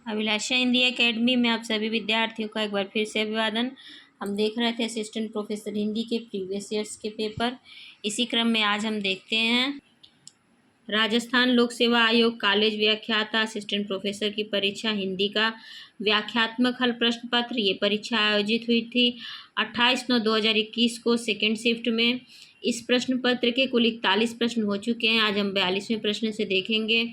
अभिलाषा Hindi academy में आप सभी विद्यार्थियों का एक बार फिर से अभिवादन। हम देख रहे थे असिस्टेंट प्रोफेसर हिंदी के प्रीवियस ईयर्स के पेपर। इसी क्रम में आज हम देखते हैं राजस्थान लोक सेवा आयोग कॉलेज व्याख्याता असिस्टेंट प्रोफेसर की परीक्षा हिंदी का व्याख्यात्मक हल प्रश्न पत्र। ये परीक्षा आयोजित हुई थी 28/9/2021 को सेकेंड शिफ्ट में। इस प्रश्न पत्र के कुल 41 प्रश्न हो चुके हैं। आज हम 42वें प्रश्न से देखेंगे।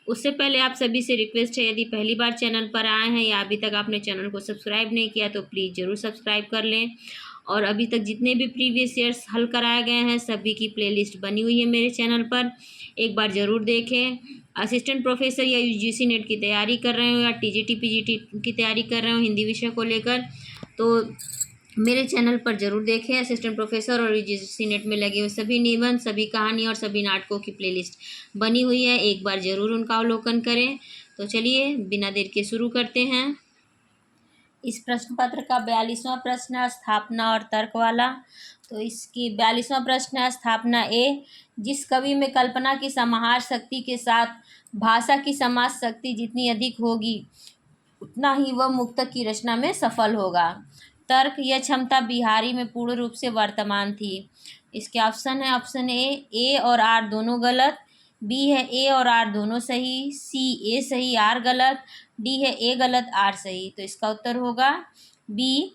उससे पहले आप सभी से रिक्वेस्ट है, यदि पहली बार चैनल पर आए हैं या अभी तक आपने चैनल को सब्सक्राइब नहीं किया तो प्लीज़ ज़रूर सब्सक्राइब कर लें। और अभी तक जितने भी प्रीवियस ईयर्स हल कराए गए हैं सभी की प्लेलिस्ट बनी हुई है मेरे चैनल पर, एक बार ज़रूर देखें। असिस्टेंट प्रोफेसर या यूजीसी नेट की तैयारी कर रहे हो या टीजीटी पीजीटी की तैयारी कर रहे हो हिंदी विषय को लेकर, तो मेरे चैनल पर ज़रूर देखें। असिस्टेंट प्रोफेसर और यूजीसी नेट में लगे हुए सभी निबंध, सभी कहानी और सभी नाटकों की प्लेलिस्ट बनी हुई है, एक बार ज़रूर उनका अवलोकन करें। तो चलिए बिना देर के शुरू करते हैं। इस प्रश्न पत्र का 42वां प्रश्न है स्थापना और तर्क वाला। तो इसकी 42वां प्रश्न है स्थापना ए। जिस कवि में कल्पना की समाहार शक्ति के साथ भाषा की समाज शक्ति जितनी अधिक होगी उतना ही वह मुक्तक की रचना में सफल होगा। तर्क, यह क्षमता बिहारी में पूर्ण रूप से वर्तमान थी। इसके ऑप्शन है, ऑप्शन ए और आर दोनों गलत, बी है ए और आर दोनों सही, सी ए सही आर गलत, डी है ए गलत आर सही। तो इसका उत्तर होगा बी,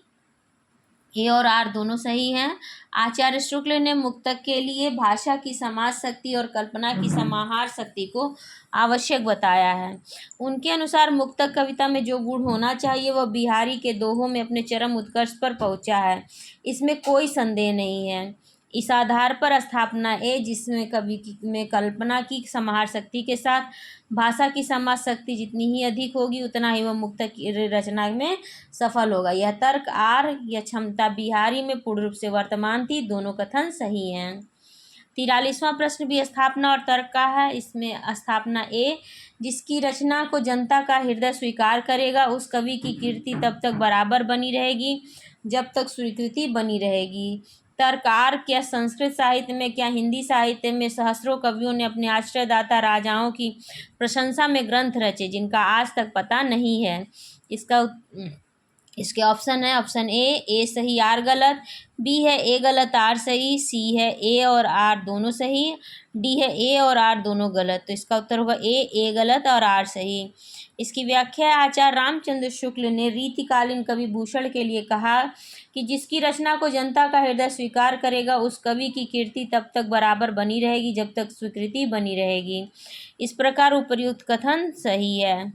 ए और आर दोनों सही हैं। आचार्य शुक्ल ने मुक्तक के लिए भाषा की समाज शक्ति और कल्पना की समाहार शक्ति को आवश्यक बताया है। उनके अनुसार मुक्तक कविता में जो गुण होना चाहिए वह बिहारी के दोहों में अपने चरम उत्कर्ष पर पहुंचा है, इसमें कोई संदेह नहीं है। इस आधार पर स्थापना ए, जिसमें कवि में कल्पना की समाहार शक्ति के साथ भाषा की समाज शक्ति जितनी ही अधिक होगी उतना ही वह मुक्तक की रचना में सफल होगा। यह तर्क आर, यह क्षमता बिहारी में पूर्ण रूप से वर्तमान थी, दोनों कथन सही हैं। 43वां प्रश्न भी स्थापना और तर्क का है। इसमें स्थापना ए, जिसकी रचना को जनता का हृदय स्वीकार करेगा उस कवि की कीर्ति तब तक बराबर बनी रहेगी जब तक स्वीकृति बनी रहेगी। तर्क आर, क्या संस्कृत साहित्य में क्या हिंदी साहित्य में सहस्रों कवियों ने अपने आश्रयदाता राजाओं की प्रशंसा में ग्रंथ रचे जिनका आज तक पता नहीं है। इसके ऑप्शन है, ऑप्शन ए सही आर गलत, बी है ए गलत आर सही, सी है ए और आर दोनों सही, डी है ए और आर दोनों गलत। तो इसका उत्तर होगा ए गलत और आर सही। इसकी व्याख्या आचार्य रामचंद्र शुक्ल ने रीतिकालीन कवि भूषण के लिए कहा कि जिसकी रचना को जनता का हृदय स्वीकार करेगा उस कवि की कीर्ति तब तक बराबर बनी रहेगी जब तक स्वीकृति बनी रहेगी। इस प्रकार उपर्युक्त कथन सही है।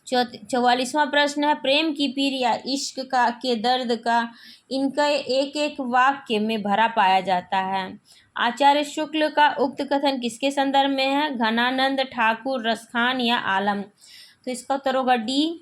44वां प्रश्न है प्रेम की पीर या इश्क का के दर्द का इनका एक एक वाक्य में भरा पाया जाता है। आचार्य शुक्ल का उक्त कथन किसके संदर्भ में है? घनानंद, ठाकुर, रसखान या आलम। तो इसका उत्तर होगा डी।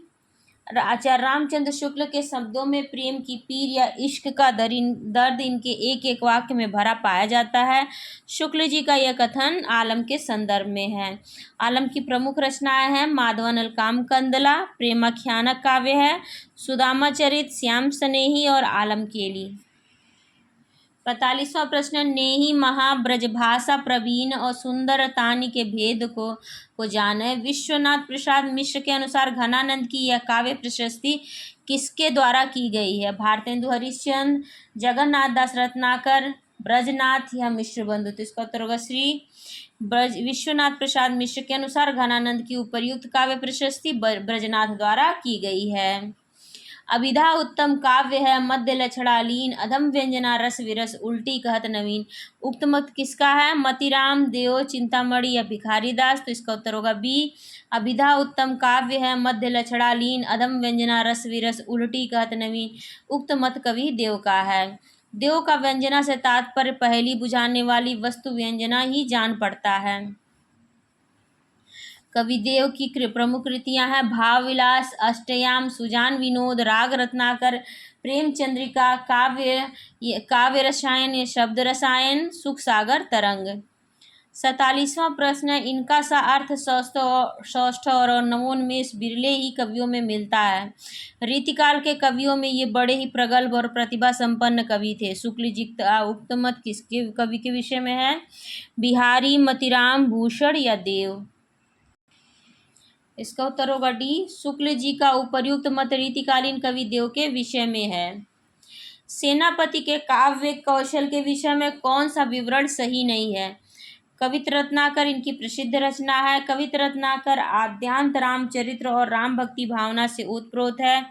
आचार्य रामचंद्र शुक्ल के शब्दों में प्रेम की पीर या इश्क का दर्द इनके एक एक वाक्य में भरा पाया जाता है। शुक्ल जी का यह कथन आलम के संदर्भ में है। आलम की प्रमुख रचनाएं हैं माधवानल कामकंदला, प्रेमाख्यानक काव्य है, सुदामा चरित, श्याम स्नेही और आलम केली। 45वां प्रश्न, नेही महा ब्रजभाषा प्रवीण और सुंदर तानी के भेद को जाने। विश्वनाथ प्रसाद मिश्र के अनुसार घनानंद की यह काव्य प्रशस्ति किसके द्वारा की गई है? भारतेंदु हरिश्चंद्र, जगन्नाथ दास रत्नाकर, ब्रजनाथ या मिश्र बंधु। तो इसका उत्तर होगा श्री विश्वनाथ प्रसाद मिश्र के अनुसार घनानंद की उपर्युक्त काव्य प्रशस्ति ब्रजनाथ द्वारा की गई है। अभिधा उत्तम काव्य है, मध्य लक्षणालीन, अधम व्यंजना रस विरस, उल्टी कहत नवीन। उक्त मत किसका है? मतिराम, देव, चिंतामणि या भिखारी दास। तो इसका उत्तर होगा बी। अभिधा उत्तम काव्य है, मध्य लक्षणालीन, अधम व्यंजना रस विरस, उल्टी कहत नवीन। उक्त मत कवि देव का है। देव का व्यंजना से तात्पर्य पहेली बुझाने वाली वस्तु व्यंजना ही जान पड़ता है। कवि देव की प्रमुख कृतियां हैं भाव विलास, अष्टयाम, सुजान विनोद, राग रत्नाकर, प्रेम चंद्रिका, काव्य रसायन, शब्द रसायन, सुख सागर तरंग। 47वां प्रश्न है इनका सा अर्थ षष्ठ और नवोन्मेष बिरले ही कवियों में मिलता है। रीतिकाल के कवियों में ये बड़े ही प्रगल्भ और प्रतिभा संपन्न कवि थे। शुक्ल जी का उक्त मत किसके कवि के विषय में है? बिहारी, मतिराम, भूषण या देव। इसका उत्तर होगा डी। शुक्ल जी का उपर्युक्त मत रीतिकालीन कवि देव के विषय में है। सेनापति के काव्य कौशल के विषय में कौन सा विवरण सही नहीं है? कवित रत्नाकर इनकी प्रसिद्ध रचना है। कवित रत्नाकर आद्यांत रामचरित्र और राम भक्ति भावना से ओतप्रोत है।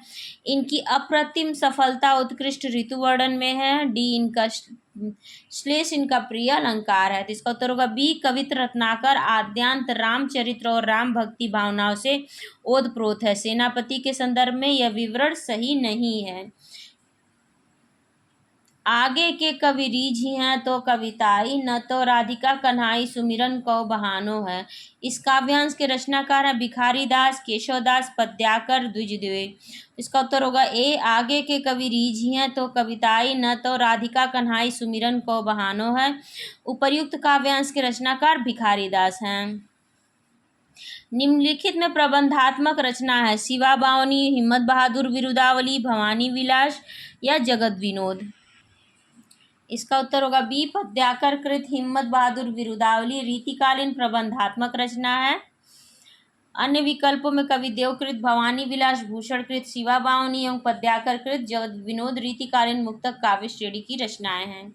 इनकी अप्रतिम सफलता उत्कृष्ट ऋतु वर्णन में है। डी इनका श्लेष इनका प्रिय अलंकार है। तो इसका उत्तर होगा बी। कवित रत्नाकर आद्यांत रामचरित्र और राम भक्ति भावनाओं से ओतप्रोत है। सेनापति के संदर्भ में यह विवरण सही नहीं है। आगे के कवि रीझ हैं तो कविताई, न तो राधिका कन्हाई सुमिरन कौ बहानो है। इस काव्यांश के रचनाकार हैं भिखारी दास, केशव दास, पद्याकर, द्विजदेव। इसका उत्तर होगा ए। आगे के कवि रीझ हैं तो कविताई, न तो राधिका कन्हाई सुमिरन कौ बहानो है। उपर्युक्त काव्यांश के रचनाकार भिखारी दास हैं। निम्नलिखित में प्रबंधात्मक रचना है शिवा बावनी, हिम्मत बहादुर बिरुदावली, भवानी विलास या जगत विनोद। इसका उत्तर होगा बी। पद्याकर कृत हिम्मत बहादुर बिरुदावली रीतिकालीन प्रबंधात्मक रचना है। अन्य विकल्पों में कवि देवकृत भवानी विलास भूषण कृत शिवा बावनी एवं पद्याकर कृत जगत विनोद रीतिकालीन मुक्तक काव्य श्रेणी की रचनाएं हैं।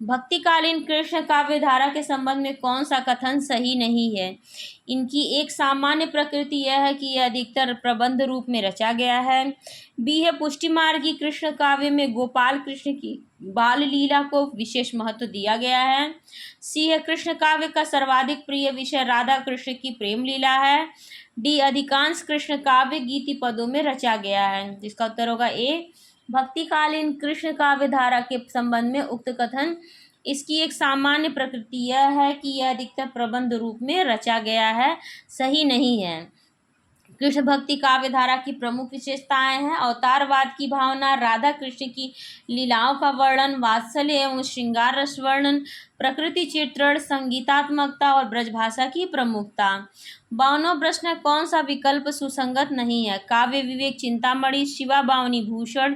भक्तिकालीन कृष्ण काव्य धारा के संबंध में कौन सा कथन सही नहीं है? इनकी एक सामान्य प्रकृति यह है कि यह अधिकतर प्रबंध रूप में रचा गया है। बी है पुष्टि मार्गी कृष्ण काव्य में गोपाल कृष्ण की बाल लीला को विशेष महत्व दिया गया है। सी है कृष्ण काव्य का सर्वाधिक प्रिय विषय राधा कृष्ण की प्रेम लीला है। डी अधिकांश कृष्ण काव्य गीति पदों में रचा गया है। इसका उत्तर होगा ए। भक्तिकालीन कृष्ण काव्य धारा के संबंध में उक्त कथन इसकी एक सामान्य प्रकृति यह है कि यह अधिकतर प्रबंध रूप में रचा गया है, सही नहीं है। कृष्ण भक्ति काव्य धारा की प्रमुख विशेषताएं हैं अवतारवाद की भावना, राधा कृष्ण की लीलाओं का वर्णन, वात्सल्य एवं श्रृंगार रस वर्णन, प्रकृति चित्रण, संगीतात्मकता और ब्रजभाषा की प्रमुखता। 52वां प्रश्न है कौन सा विकल्प सुसंगत नहीं है? काव्य विवेक चिंतामणि, शिवा बावनी भूषण,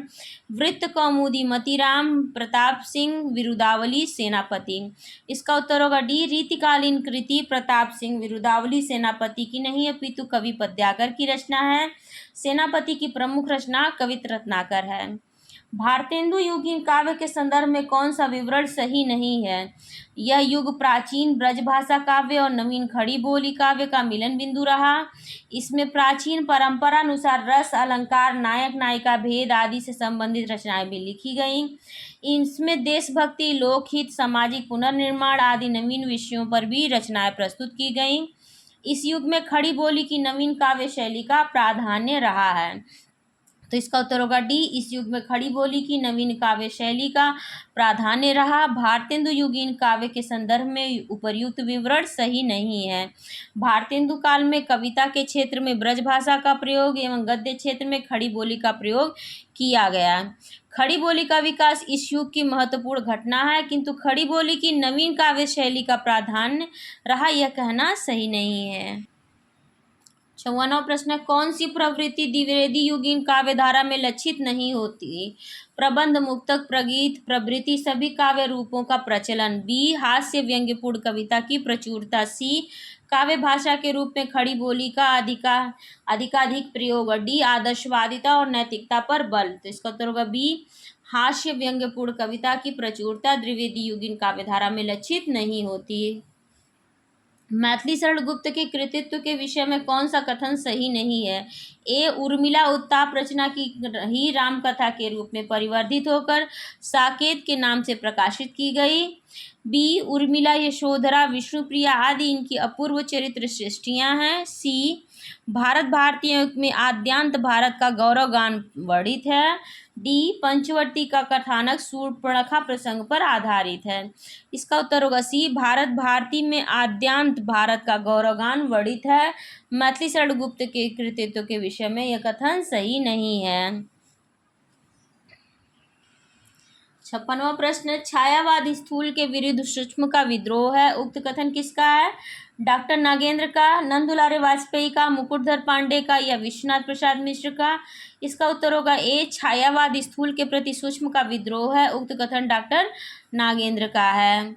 वृत्त कौमुदी मतीराम, प्रताप सिंह विरुदावली सेनापति। इसका उत्तर होगा डी। रीतिकालीन कृति प्रताप सिंह विरुदावली सेनापति की नहीं है अपितु कवि पद्याकर की रचना है। सेनापति की प्रमुख रचना कवित रत्नाकर है। भारतेंदु युगीन काव्य के संदर्भ में कौन सा विवरण सही नहीं है? यह युग प्राचीन ब्रजभाषा काव्य और नवीन खड़ी बोली काव्य का मिलन बिंदु रहा। इसमें प्राचीन परंपरा अनुसार रस, अलंकार, नायक नायिका भेद आदि से संबंधित रचनाएं भी लिखी गईं। इसमें देशभक्ति, लोकहित, सामाजिक पुनर्निर्माण आदि नवीन विषयों पर भी रचनाएं प्रस्तुत की गईं। इस युग में खड़ी बोली की नवीन काव्य शैली का प्राधान्य रहा है। तो इसका उत्तर होगा डी। इस युग में खड़ी बोली की नवीन काव्य शैली का प्राधान्य रहा। भारतेंदु युगीन काव्य के संदर्भ में उपर्युक्त विवरण सही नहीं है। भारतेंदु काल में कविता के क्षेत्र में ब्रजभाषा का प्रयोग एवं गद्य क्षेत्र में खड़ी बोली का प्रयोग किया गया। खड़ी बोली का विकास इस युग की महत्वपूर्ण घटना है, किंतु खड़ी बोली की नवीन काव्य शैली का प्राधान्य रहा यह कहना सही नहीं है। 54वां प्रश्न है कौन सी प्रवृत्ति द्विवेदी युगीन काव्य धारा में लक्षित नहीं होती? प्रबंध, मुक्तक, प्रगीत प्रभृति सभी काव्य रूपों का प्रचलन। बी हास्य व्यंग्यपूर्ण कविता की प्रचुरता। सी काव्य भाषा के रूप में खड़ी बोली का अधिकाधिक प्रयोग। डी आदर्शवादिता और नैतिकता पर बल। तो इसका उत्तर होगा बी हास्य व्यंग्यपूर्ण कविता की प्रचुरता द्विवेदी युगीन काव्य धारा में लक्षित नहीं होती। मैथिली शरण गुप्त के कृतित्व के विषय में कौन सा कथन सही नहीं है? ए उर्मिला उत्ताप रचना की ही रामकथा के रूप में परिवर्धित होकर साकेत के नाम से प्रकाशित की गई। बी उर्मिला, यशोधरा, विष्णुप्रिया आदि इनकी अपूर्व चरित्र सृष्टियां हैं। सी भारत भारतीयों में आद्यांत भारत का गौरव गान वर्णित है। डी पंचवटी का कथानक शूर्पणखा प्रसंग पर आधारित है। इसका उत्तर होगा सी भारत भारती में आद्यांत भारत का गौरवगान वर्णित है। मैथिली शरण गुप्त के कृतित्व के विषय में यह कथन सही नहीं है। 56वां प्रश्न छायावाद स्थूल के विरुद्ध सूक्ष्म का विद्रोह है। उक्त कथन किसका है? डॉक्टर नागेंद्र का, नंदुलारे वाजपेयी का, मुकुटधर पांडे का या विश्वनाथ प्रसाद मिश्र का? इसका उत्तर होगा ए छायावाद स्थूल के प्रति सूक्ष्म का विद्रोह है। उक्त कथन डॉक्टर नागेंद्र का है।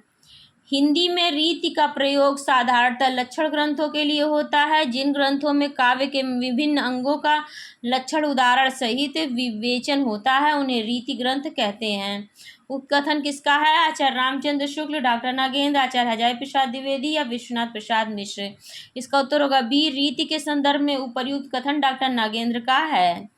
हिंदी में रीति का प्रयोग साधारणतः लक्षण ग्रंथों के लिए होता है। जिन ग्रंथों में काव्य के विभिन्न अंगों का लक्षण उदाहरण सहित विवेचन होता है उन्हें रीति ग्रंथ कहते हैं। उपकथन किसका है? आचार्य रामचंद्र शुक्ल, डॉक्टर नागेंद्र, आचार्य हजारी प्रसाद द्विवेदी या विश्वनाथ प्रसाद मिश्र। इसका उत्तर होगा बी, रीति के संदर्भ में उपर्युक्त कथन डॉक्टर नागेंद्र का है।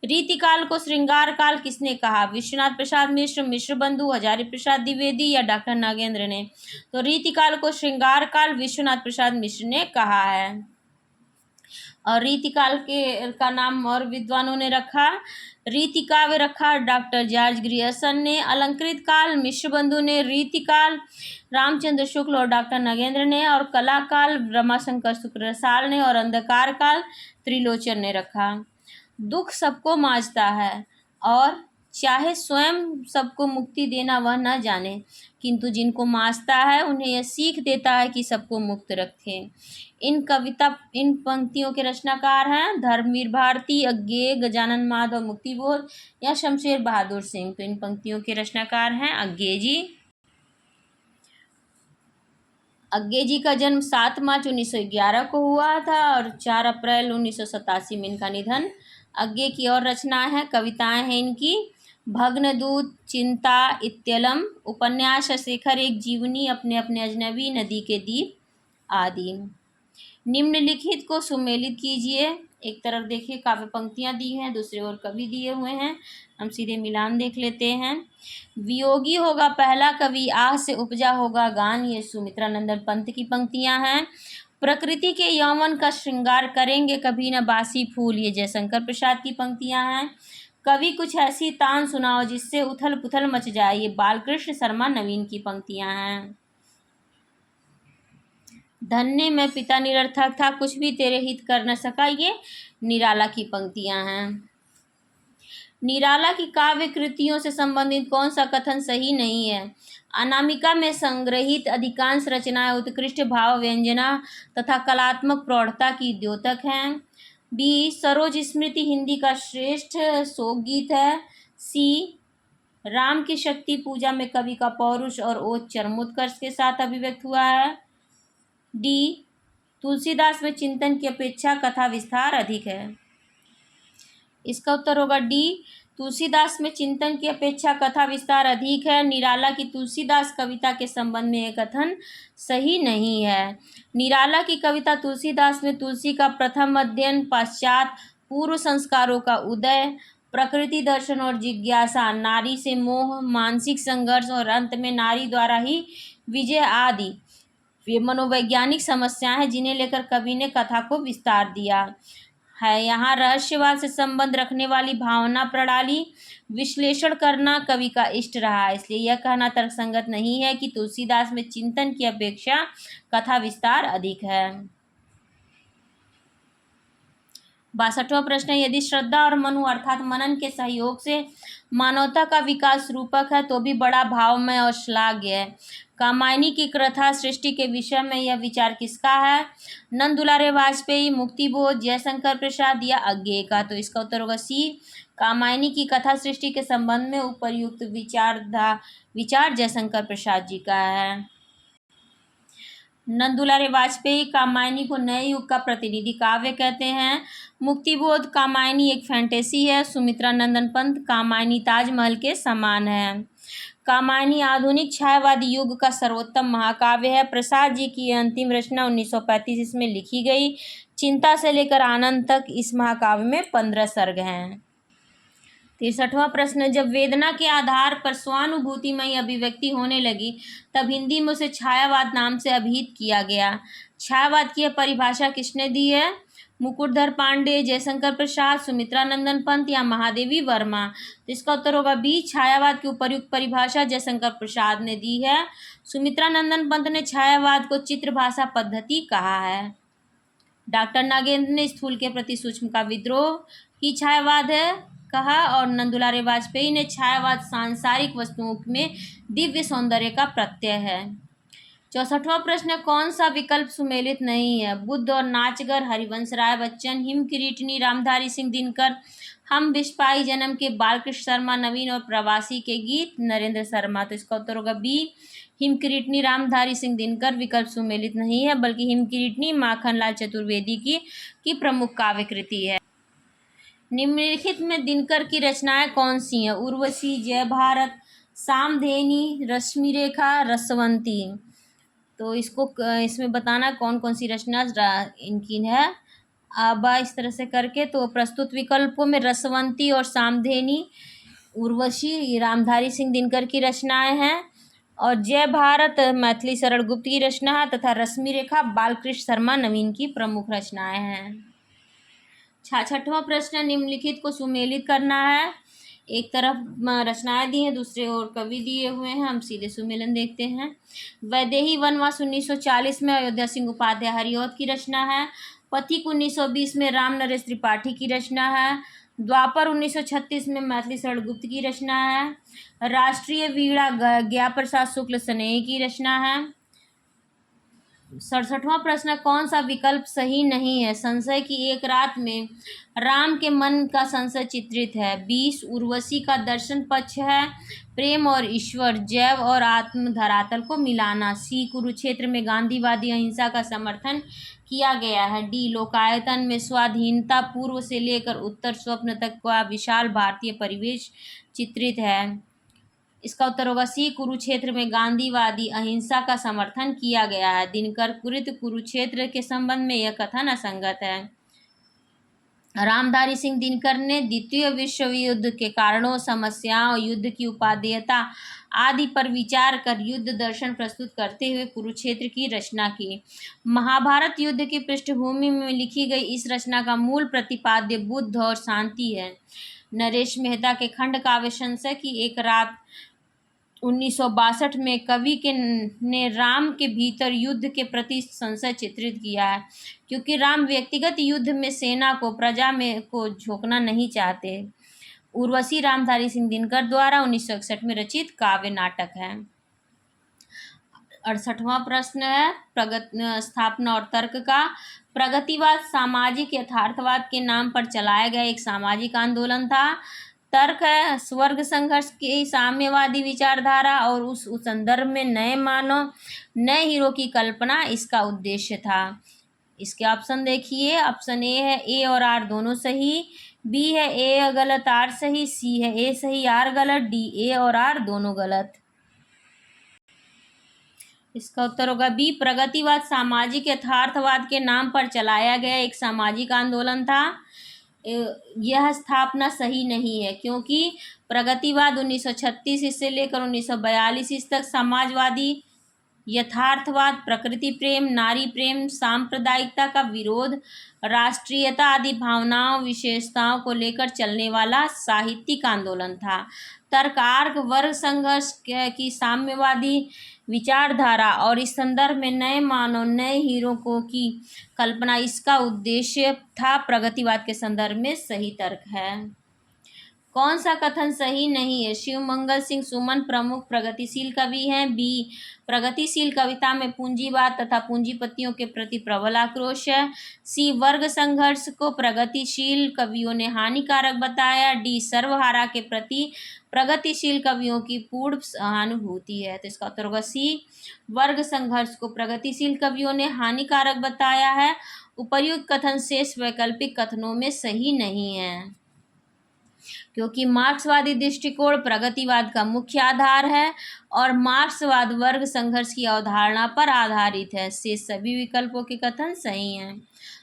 रीतिकाल को श्रृंगार काल किसने कहा? विश्वनाथ प्रसाद मिश्र, मिश्र बंधु, हजारी प्रसाद द्विवेदी या डॉक्टर नागेंद्र ने? तो रीतिकाल को श्रृंगार काल विश्वनाथ प्रसाद मिश्र ने कहा है। और रीतिकाल का नाम और विद्वानों ने रखा, रीतिकाव्य रखा डॉक्टर जॉर्ज ग्रियर्सन ने, अलंकृत काल मिश्र बंधु ने, रीतिकाल रामचंद्र शुक्ल और डॉक्टर नागेंद्र ने, और कला काल रमाशंकर शुक्लसाल ने, और अंधकार काल त्रिलोचन ने रखा। दुख सबको मांझता है और चाहे स्वयं सबको मुक्ति देना वह न जाने, किंतु जिनको मांझता है उन्हें यह सीख देता है कि सबको मुक्त रखें। इन पंक्तियों के रचनाकार हैं धर्मवीर भारती, अज्ञेय, गजानन माधव मुक्तिबोध या शमशेर बहादुर सिंह। तो इन पंक्तियों के रचनाकार हैं अज्ञेय जी। अज्ञेय जी का जन्म 7 मार्च 1911 को हुआ था और 4 अप्रैल 1987 में इनका निधन। अज्ञेय की और रचनाएं हैं, कविताएं हैं इनकी भग्नदूत, चिंता, इत्यलम, उपन्यास शेखर एक जीवनी, अपने अपने अजनबी, नदी के दीप आदि। निम्नलिखित को सुमेलित कीजिए। एक तरफ देखिए काव्य पंक्तियां दी हैं, दूसरी ओर कवि दिए हुए हैं। हम सीधे मिलान देख लेते हैं। वियोगी होगा पहला कवि, आह से उपजा होगा गान, ये सुमित्रा नंदन पंत की पंक्तियां हैं। प्रकृति के यौवन का श्रृंगार करेंगे कभी न बासी फूल, ये जयशंकर प्रसाद की पंक्तियां हैं। कवि कुछ ऐसी तान सुनाओ जिससे उथल पुथल मच जाए, ये बालकृष्ण शर्मा नवीन की पंक्तियां हैं। धन्य मैं पिता निरर्थक था, कुछ भी तेरे हित कर न सका, ये निराला की पंक्तियां हैं। निराला की काव्य कृतियों से संबंधित कौन सा कथन सही नहीं है? अनामिका में संग्रहित अधिकांश रचनाएं उत्कृष्ट भाव व्यंजना तथा कलात्मक प्रौढ़ता की द्योतक हैं। बी, सरोज स्मृति हिंदी का श्रेष्ठ शोक गीत है। सी, राम की शक्ति पूजा में कवि का पौरुष और ओज चरमोत्कर्ष के साथ अभिव्यक्त हुआ है। डी, तुलसीदास में चिंतन की अपेक्षा कथा विस्तार अधिक है। इसका उत्तर होगा डी, तुलसीदास में चिंतन की अपेक्षा कथा विस्तार अधिक है। निराला की तुलसीदास कविता के संबंध में यह कथन सही नहीं है। निराला की कविता तुलसीदास में तुलसी का प्रथम अध्ययन, पश्चात पूर्व संस्कारों का उदय, प्रकृति दर्शन और जिज्ञासा, नारी से मोह, मानसिक संघर्ष और अंत में नारी द्वारा ही विजय आदि ये मनोवैज्ञानिक समस्याएं हैं जिन्हें लेकर कवि ने कथा को विस्तार दिया है। यहाँ रहस्यवाद से संबंध रखने वाली भावना प्रणाली विश्लेषण करना कवि का इष्ट रहा है, इसलिए यह कहना तर्कसंगत नहीं है कि तुलसीदास में चिंतन की अपेक्षा कथा विस्तार अधिक है। 62वां प्रश्न है, यदि श्रद्धा और मनु अर्थात मनन के सहयोग से मानवता का विकास रूपक है तो भी बड़ा भावमय और श्लाघ्य है। कामायनी की कथा सृष्टि के विषय में यह विचार किसका है? नंद दुलारे वाजपेयी, मुक्तिबोध, जयशंकर प्रसाद या अज्ञेय का? तो इसका उत्तर होगा सी, कामायनी की कथा सृष्टि के संबंध में उपर्युक्त विचार जयशंकर प्रसाद जी का है। नंद दुलारे वाजपेयी कामायनी को नए युग का प्रतिनिधि काव्य कहते हैं। मुक्तिबोध कामायनी एक फैंटेसी है। सुमित्रा नंदन पंत कामायनी ताजमहल के समान है। कामायनी आधुनिक छायावादी युग का सर्वोत्तम महाकाव्य है। प्रसाद जी की अंतिम रचना 1935 में लिखी गई। चिंता से लेकर आनंद तक इस महाकाव्य में 15 सर्ग हैं। 63वां प्रश्न, जब वेदना के आधार पर स्वानुभूतिमयी अभिव्यक्ति होने लगी तब हिंदी में उसे छायावाद नाम से अभिहित किया गया। छायावाद की परिभाषा किसने दी है? मुकुटधर पांडे, जयशंकर प्रसाद, सुमित्रा नंदन पंत या महादेवी वर्मा? तो इसका उत्तर होगा बी, छायावाद की उपर्युक्त परिभाषा जयशंकर प्रसाद ने दी है। सुमित्रा नंदन पंत ने छायावाद को चित्र भाषा पद्धति कहा है। डॉक्टर नागेंद्र ने स्थूल के प्रति सूक्ष्म का विद्रोह ही छायावाद है कहा, और नंद दुलारे वाजपेयी ने छायावाद सांसारिक वस्तुओं में दिव्य सौंदर्य का प्रत्यय है। 64वां प्रश्न, कौन सा विकल्प सुमेलित नहीं है? बुद्ध और नाचगर, हरिवंश राय बच्चन, हिम किरीटनी रामधारी सिंह दिनकर, हम बिस्पाई जन्म के बालकृष्ण शर्मा नवीन और प्रवासी के गीत नरेंद्र शर्मा। तो इसका उत्तर होगा बी, हिम किरीटनी रामधारी सिंह दिनकर विकल्प सुमेलित नहीं है, बल्कि हिम किरीटनी माखनलाल चतुर्वेदी की प्रमुख काव्य कृति है। निम्नलिखित में दिनकर की रचनाएं कौन सी हैं? उर्वशी, जय भारत, सामधेनी, रश्मिरेखा, रसवंती। तो इसमें बताना कौन कौन सी रचना इनकी है। अब इस तरह से करके तो प्रस्तुत विकल्पों में रसवंती और सामधेनी उर्वशी रामधारी सिंह दिनकर की रचनाएं हैं, और जय भारत मैथिली शरण गुप्त की रचना है, तथा रश्मिरेखा बालकृष्ण शर्मा नवीन की प्रमुख रचनाएं हैं। 66वां प्रश्न, निम्नलिखित को सुमेलित करना है। एक तरफ रचनाएं दी हैं, दूसरे ओर कवि दिए हुए हैं। हम सीधे सुमेलन देखते हैं। वैदेही वनवास 1940 में अयोध्या सिंह उपाध्याय हरिऔध की रचना है। पथिक 1920 में राम नरेश त्रिपाठी की रचना है। द्वापर 1936 में मैथिली शरण गुप्त की रचना है। राष्ट्रीय वीणा गया प्रसाद शुक्ल स्नेही की रचना है। 67वां प्रश्न, कौन सा विकल्प सही नहीं है? संशय की एक रात में राम के मन का संशय चित्रित है। 20 उर्वशी का दर्शन पक्ष है। प्रेम और ईश्वर, जैव और आत्म, धरातल को मिलाना। सी कुरुक्षेत्र में गांधीवादी अहिंसा का समर्थन किया गया है। डी लोकायतन में स्वाधीनता पूर्व से लेकर उत्तर स्वप्न तक का विशाल भारतीय परिवेश चित्रित है। इसका उत्तर होगा सी कुरुक्षेत्र में गांधीवादी अहिंसा का समर्थन किया गया है। दिनकर कृत कुरुक्षेत्र के संबंध में यह कथन असंगत है। रामधारी सिंह दिनकर ने द्वितीय विश्व युद्ध के कारणों, समस्याओं, युद्ध की उपादेयता आदि पर विचार कर युद्ध दर्शन प्रस्तुत करते हुए कुरुक्षेत्र की रचना की। महाभारत युद्ध की पृष्ठभूमि में लिखी गई इस रचना का मूल प्रतिपाद्य बुद्ध और शांति है। नरेश मेहता के खंड काव्य संशय की एक रात 1962 में कवि ने राम के भीतर युद्ध के प्रति संशय चित्रित किया है, क्योंकि राम व्यक्तिगत युद्ध में सेना को, प्रजा में को झोंकना नहीं चाहते। उर्वशी रामधारी सिंह दिनकर द्वारा 1961 में रचित काव्य नाटक है। 68वां प्रश्न है स्थापना और तर्क का। प्रगतिवाद सामाजिक यथार्थवाद के नाम पर चलाया गया एक सामाजिक आंदोलन था। तर्क है स्वर्ग संघर्ष की साम्यवादी विचारधारा और उस संदर्भ में नए मानव, नए हीरो की कल्पना इसका उद्देश्य था। इसके ऑप्शन देखिए। ऑप्शन ए है ए और आर दोनों सही, बी है ए गलत आर सही, सी है ए सही आर गलत, डी ए और आर दोनों गलत। इसका उत्तर होगा बी, प्रगतिवाद सामाजिक यथार्थवाद के नाम पर चलाया गया एक सामाजिक आंदोलन था। यह स्थापना सही नहीं है, क्योंकि प्रगतिवाद 1936 से लेकर 1942 तक समाजवादी यथार्थवाद, प्रकृति प्रेम, नारी प्रेम, सांप्रदायिकता का विरोध, राष्ट्रीयता आदि भावनाओं, विशेषताओं को लेकर चलने वाला साहित्यिक आंदोलन था। तर्क वर्ग संघर्ष की साम्यवादी विचारधारा और इस संदर्भ में नए मानव, नए हीरो को की कल्पना इसका उद्देश्य था। प्रगतिवाद के संदर्भ में सही तर्क है। कौन सा कथन सही नहीं है? शिव मंगल सिंह सुमन प्रमुख प्रगतिशील कवि हैं। बी, प्रगतिशील कविता में पूंजीवाद तथा पूंजीपतियों के प्रति प्रबल आक्रोश है। सी, वर्ग संघर्ष को प्रगतिशील कवियों ने हानिकारक बताया। डी, सर्वहारा के प्रति प्रगतिशील कवियों की पूर्ण सहानुभूति है। तो इसका उत्तर होगा सी, वर्ग संघर्ष को प्रगतिशील कवियों ने हानिकारक बताया है। उपर्युक्त कथन शेष वैकल्पिक कथनों में सही नहीं है, क्योंकि मार्क्सवादी दृष्टिकोण प्रगतिवाद का मुख्य आधार है और मार्क्सवाद वर्ग संघर्ष की अवधारणा पर आधारित है। से सभी विकल्पों के कथन सही हैं।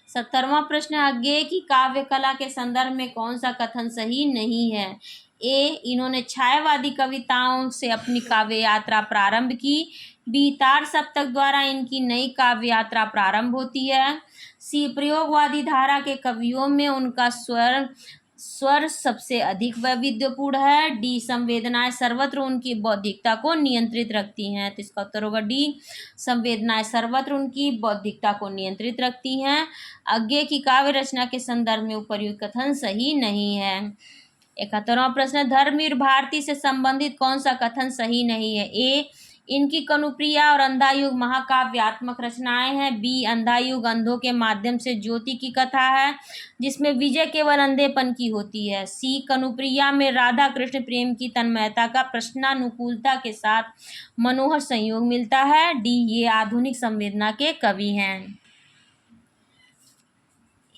70वां प्रश्न, अज्ञेय की काव्य कला के संदर्भ में कौन सा कथन सही नहीं है? ए, इन्होंने छायावादी कविताओं से अपनी काव्य यात्रा प्रारंभ की। बी, तार सप्तक द्वारा इनकी नई काव्य यात्रा प्रारंभ होती है। सी, प्रयोगवादी धारा के कवियों में उनका स्वर सबसे अधिक वैविध्यपूर्ण है। डी, संवेदनाएं सर्वत्र उनकी बौद्धिकता को नियंत्रित रखती हैं। तो इसका उत्तर होगा डी, संवेदनाएं सर्वत्र उनकी बौद्धिकता को नियंत्रित रखती हैं। अज्ञेय की काव्य रचना के संदर्भ में उपर्युक्त कथन सही नहीं है। 71वां प्रश्न, धर्मवीर भारती से संबंधित कौन सा कथन सही नहीं है? ए, इनकी कनुप्रिया और अंधा युग महाकाव्यात्मक रचनाएं हैं। बी, अंधा युग अंधों के माध्यम से ज्योति की कथा है जिसमें विजय केवल अंधेपन की होती है। सी, कनुप्रिया में राधा कृष्ण प्रेम की तन्मयता का प्रश्नानुकूलता के साथ मनोहर संयोग मिलता है। डी, ये आधुनिक संवेदना के कवि हैं।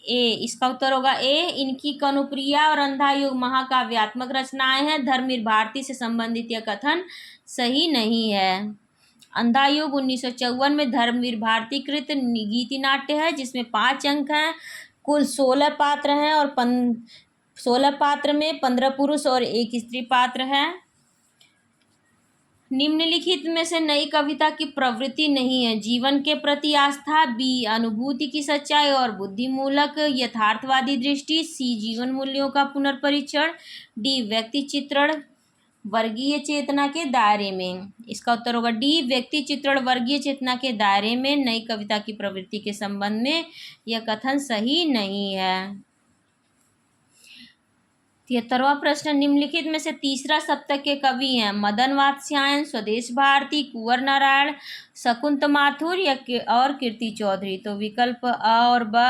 ए, इसका उत्तर होगा ए, इनकी कनुप्रिया और अंधा युग महाकाव्यात्मक रचनाएं हैं। धर्मवीर भारती से संबंधित यह कथन सही नहीं है। अंधा युग 1954 में धर्मवीर भारती कृत गीति नाट्य है जिसमें 5 अंक हैं। कुल 16 पात्र हैं और 16 पात्र में 15 पुरुष और 1 स्त्री पात्र है। निम्नलिखित में से नई कविता की प्रवृत्ति नहीं है। जीवन के प्रति आस्था। बी, अनुभूति की सच्चाई और बुद्धिमूलक यथार्थवादी दृष्टि। सी, जीवन मूल्यों का पुनर्परीक्षण। डी, व्यक्ति चित्रण वर्गीय चेतना के दायरे में। इसका उत्तर होगा डी, व्यक्ति चित्रण वर्गीय चेतना के दायरे में नई कविता की प्रवृत्ति के संबंध में यह कथन सही नहीं है। 73वां प्रश्न, निम्नलिखित में से तीसरा सप्तक के कवि हैं मदन वात्स्यायन, स्वदेश भारती, कुंवर नारायण, शकुंत माथुर या और कीर्ति चौधरी। तो विकल्प अ और ब,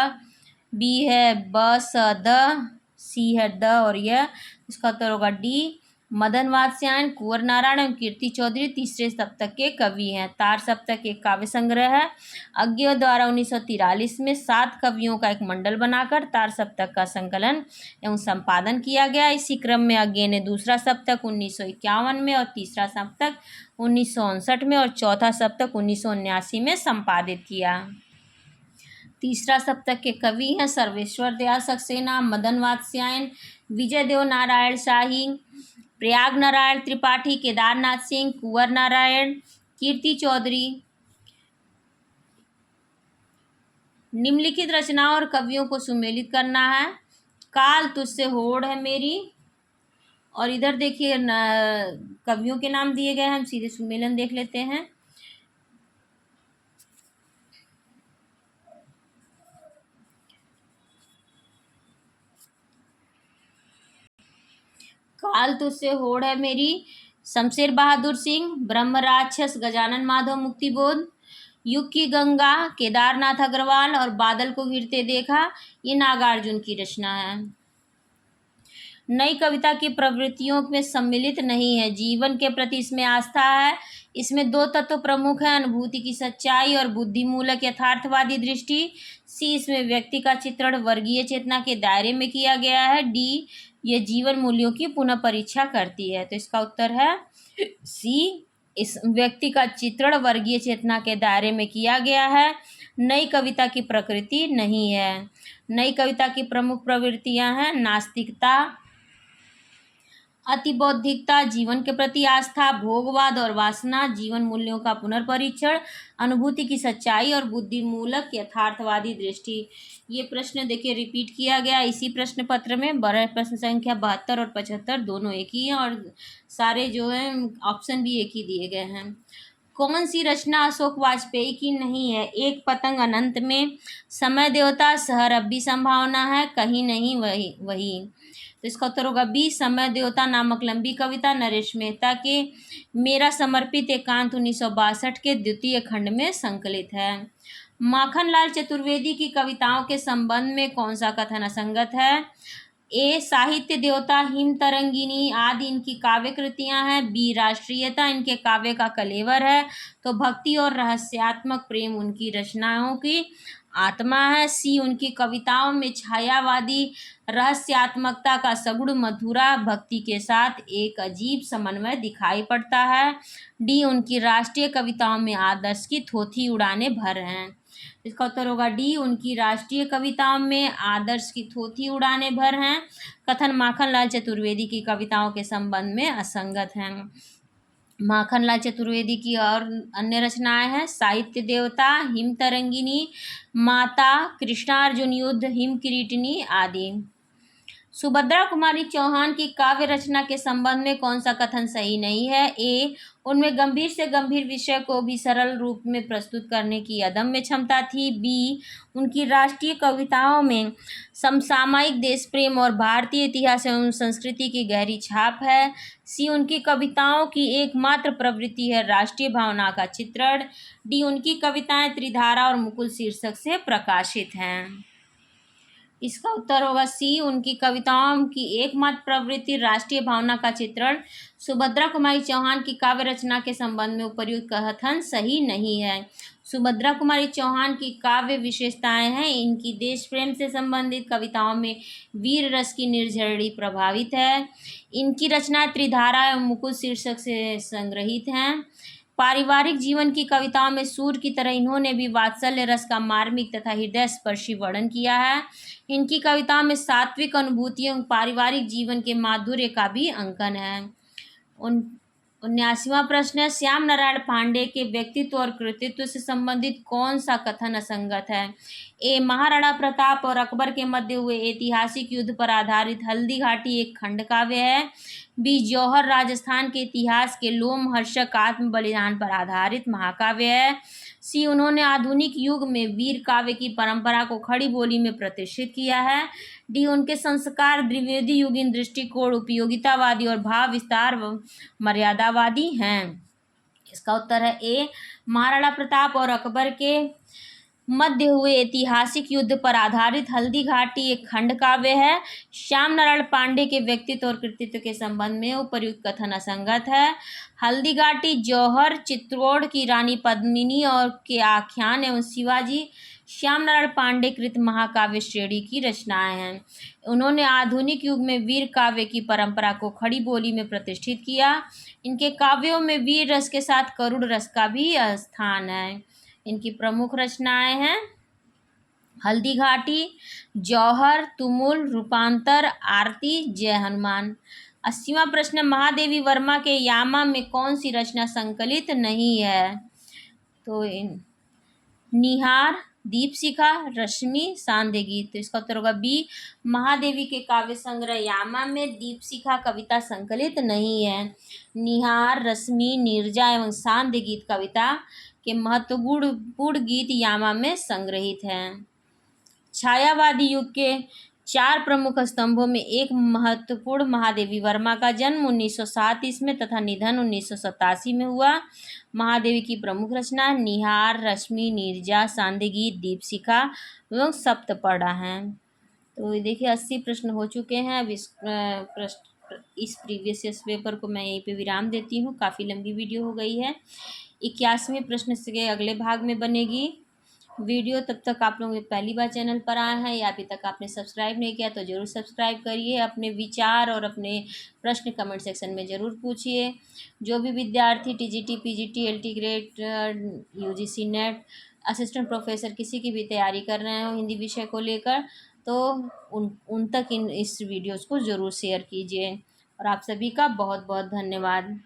बी है ब स द, सी है द और य। इसका उत्तर होगा डी, मदन वात्स्यायन, कुंवर नारायण एवं कीर्ति चौधरी तीसरे सप्तक के कवि हैं। तार सप्तक एक काव्य संग्रह है। अज्ञेय द्वारा 1943 में 7 कवियों का एक मंडल बनाकर तार सप्तक का संकलन एवं संपादन किया गया। इसी क्रम में अज्ञेय ने दूसरा सप्तक 1951 में और तीसरा सप्तक 1959 में और चौथा सप्तक 1979 में संपादित किया। तीसरा सप्तक के कवि हैं सर्वेश्वर दयाल सक्सेना, मदन वात्स्यायन, विजय देव नारायण शाही, प्रयाग नारायण त्रिपाठी, केदारनाथ सिंह, कुंवर नारायण, कीर्ति चौधरी। निम्नलिखित रचनाओं और कवियों को सुमेलित करना है। काल तुझसे होड़ है मेरी, और इधर देखिए कवियों के नाम दिए गए हैं। हम सीधे सुमेलन देख लेते हैं। काल तुझसे होड़ है मेरी, शमशेर बहादुर सिंह, ब्रह्म राक्षस गजानन माधव मुक्तिबोध, युग की गंगा केदारनाथ अग्रवाल और बादल को गिरते देखा ये नागार्जुन की रचना है। नई कविता की प्रवृत्तियों में सम्मिलित नहीं है। जीवन के प्रति इसमें आस्था है। इसमें 2 तत्व प्रमुख हैं, अनुभूति की सच्चाई और बुद्धिमूलक यथार्थवादी दृष्टि। सी, इसमें व्यक्ति का चित्रण वर्गीय चेतना के दायरे में किया गया है। डी, ये जीवन मूल्यों की पुनः परीक्षा करती है। तो इसका उत्तर है सी, इस व्यक्ति का चित्रण वर्गीय चेतना के दायरे में किया गया है। नई कविता की प्रकृति नहीं है। नई कविता की प्रमुख प्रवृत्तियां हैं नास्तिकता, अतिबौद्धिकता, जीवन के प्रति आस्था, भोगवाद और वासना, जीवन मूल्यों का पुनर्परीक्षण, अनुभूति की सच्चाई और बुद्धिमूलक यथार्थवादी दृष्टि। ये प्रश्न देखिए रिपीट किया गया इसी प्रश्न पत्र में। प्रश्न संख्या 72 और 75 दोनों एक ही हैं और सारे जो हैं ऑप्शन भी एक ही दिए गए हैं। कौन सी रचना अशोक वाजपेयी की नहीं है? एक पतंग अनंत में, समय देवता, शहर अब भी संभावना है, कहीं नहीं वही। तो इसका उत्तर होगा बी, समय देवता नामक लंबी कविता नरेश मेहता के मेरा समर्पित एकांत 1962 के द्वितीय खंड में संकलित है। माखनलाल चतुर्वेदी की कविताओं के संबंध में कौन सा कथन असंगत है? ए, साहित्य देवता, हिम तरंगिनी आदि इनकी काव्य कृतियां हैं। बी, राष्ट्रीयता इनके काव्य का कलेवर है। तो भक्ति और रहस्यात्मक प्रेम उनकी रचनाओं की आत्मा है। सी, उनकी कविताओं में छायावादी रहस्यात्मकता का सगुण मधुरा भक्ति के साथ एक अजीब समन्वय दिखाई पड़ता है। डी, उनकी राष्ट्रीय कविताओं में आदर्श की थोथी उड़ाने भर हैं। इसका उत्तर होगा डी, उनकी राष्ट्रीय कविताओं में आदर्श की थोथी उड़ाने भर हैं। कथन माखनलाल चतुर्वेदी की कविताओं के संबंध में असंगत हैं। माखनलाल चतुर्वेदी की और अन्य रचनाएं हैं साहित्य देवता, हिम तरंगिनी, माता, कृष्णार्जुन युद्ध, हिम किरीटिनी आदि। सुभद्रा कुमारी चौहान की काव्य रचना के संबंध में कौन सा कथन सही नहीं है? ए, उनमें गंभीर से गंभीर विषय को भी सरल रूप में प्रस्तुत करने की अदम्य क्षमता थी। बी, उनकी राष्ट्रीय कविताओं में समसामयिक देश प्रेम और भारतीय इतिहास एवं संस्कृति की गहरी छाप है। सी, उनकी कविताओं की एकमात्र प्रवृत्ति है राष्ट्रीय भावना का चित्रण। डी, उनकी कविताएं त्रिधारा और मुकुल शीर्षक से प्रकाशित हैं। इसका उत्तर होगा सी, उनकी कविताओं की एकमात्र प्रवृत्ति राष्ट्रीय भावना का चित्रण। सुभद्रा कुमारी चौहान की काव्य रचना के संबंध में उपर्युक्त कथन सही नहीं है। सुभद्रा कुमारी चौहान की काव्य विशेषताएं हैं, इनकी देश प्रेम से संबंधित कविताओं में वीर रस की निर्झरणी प्रभावित है। इनकी रचनाएं त्रिधारा एवं मुकुल शीर्षक से संग्रहित हैं। पारिवारिक जीवन की कविताओं में सूर्य की तरह इन्होंने भी वात्सल्य रस का मार्मिक तथा हृदय स्पर्शी वर्णन किया है। इनकी कविताओं में सात्विक अनुभूतियों पारिवारिक जीवन के माधुर्य का भी अंकन है। 79वां प्रश्न है, श्याम नारायण पांडे के व्यक्तित्व और कृतित्व से संबंधित कौन सा कथन असंगत है? ए, महाराणा प्रताप और अकबर के मध्य हुए ऐतिहासिक युद्ध पर आधारित हल्दी घाटी एक खंड काव्य है। बी, जौहर राजस्थान के इतिहास के लोमहर्षक आत्म बलिदान पर आधारित महाकाव्य है। सी, उन्होंने आधुनिक युग में वीर काव्य की परंपरा को खड़ी बोली में प्रतिष्ठित किया है। डी, उनके संस्कार द्विवेदी युगीन दृष्टिकोण उपयोगितावादी और भाव विस्तार मर्यादावादी हैं। इसका उत्तर है ए, महाराणा प्रताप और अकबर के मध्य हुए ऐतिहासिक युद्ध पर आधारित हल्दी घाटी एक खंड काव्य है। श्याम नारायण पांडे के व्यक्तित्व और कृतित्व के संबंध में उपर्युक्त कथन असंगत है। हल्दी घाटी जौहर, चित्तौड़ की रानी पद्मिनी और के आख्यान एवं शिवाजी श्याम नारायण पांडे कृत महाकाव्य श्रेणी की रचनाएं हैं। उन्होंने आधुनिक युग में वीर काव्य की परंपरा को खड़ी बोली में प्रतिष्ठित किया। इनके काव्यों में वीर रस के साथ करुण रस का भी स्थान है। इनकी प्रमुख रचनाएं हैं हल्दी घाटी, जौहर, तुमुल, रूपांतर, आरती, जय हनुमान। 80वां प्रश्न, महादेवी वर्मा के यामा में कौन सी रचना संकलित नहीं है? तो निहार, दीपशिखा, रश्मि, सांध्य गीत। तो इसका उत्तर होगा बी, महादेवी के काव्य संग्रह यामा में दीपशिखा कविता संकलित नहीं है। निहार, रश्मि, नीरजा एवं सांध्य गीत कविता के महत्वपूर्ण गीत यामा में संग्रहित हैं। छायावादी युग के 4 प्रमुख स्तंभों में एक महत्वपूर्ण महादेवी वर्मा का जन्म 1907 ईस्वी तथा निधन 1987 में हुआ। महादेवी की प्रमुख रचना निहार, रश्मि, नीरजा, सांध्य गीत, दीपशिखा एवं सप्तपदा हैं। तो देखिए 80 प्रश्न हो चुके हैं। अब इस प्रीवियस ईयर पेपर को मैं यहीं पे विराम देती हूँ। काफ़ी लंबी वीडियो हो गई है। 81वें प्रश्न से अगले भाग में बनेगी वीडियो। तब तक आप लोग पहली बार चैनल पर आए हैं या अभी तक आपने सब्सक्राइब नहीं किया तो ज़रूर सब्सक्राइब करिए। अपने विचार और अपने प्रश्न कमेंट सेक्शन में ज़रूर पूछिए। जो भी विद्यार्थी TGT, PGT, LT grade, UGC net, assistant professor किसी की भी तैयारी कर रहे हो हिंदी विषय को लेकर, तो उन तक इस वीडियोज़ को ज़रूर शेयर कीजिए। और आप सभी का बहुत बहुत धन्यवाद।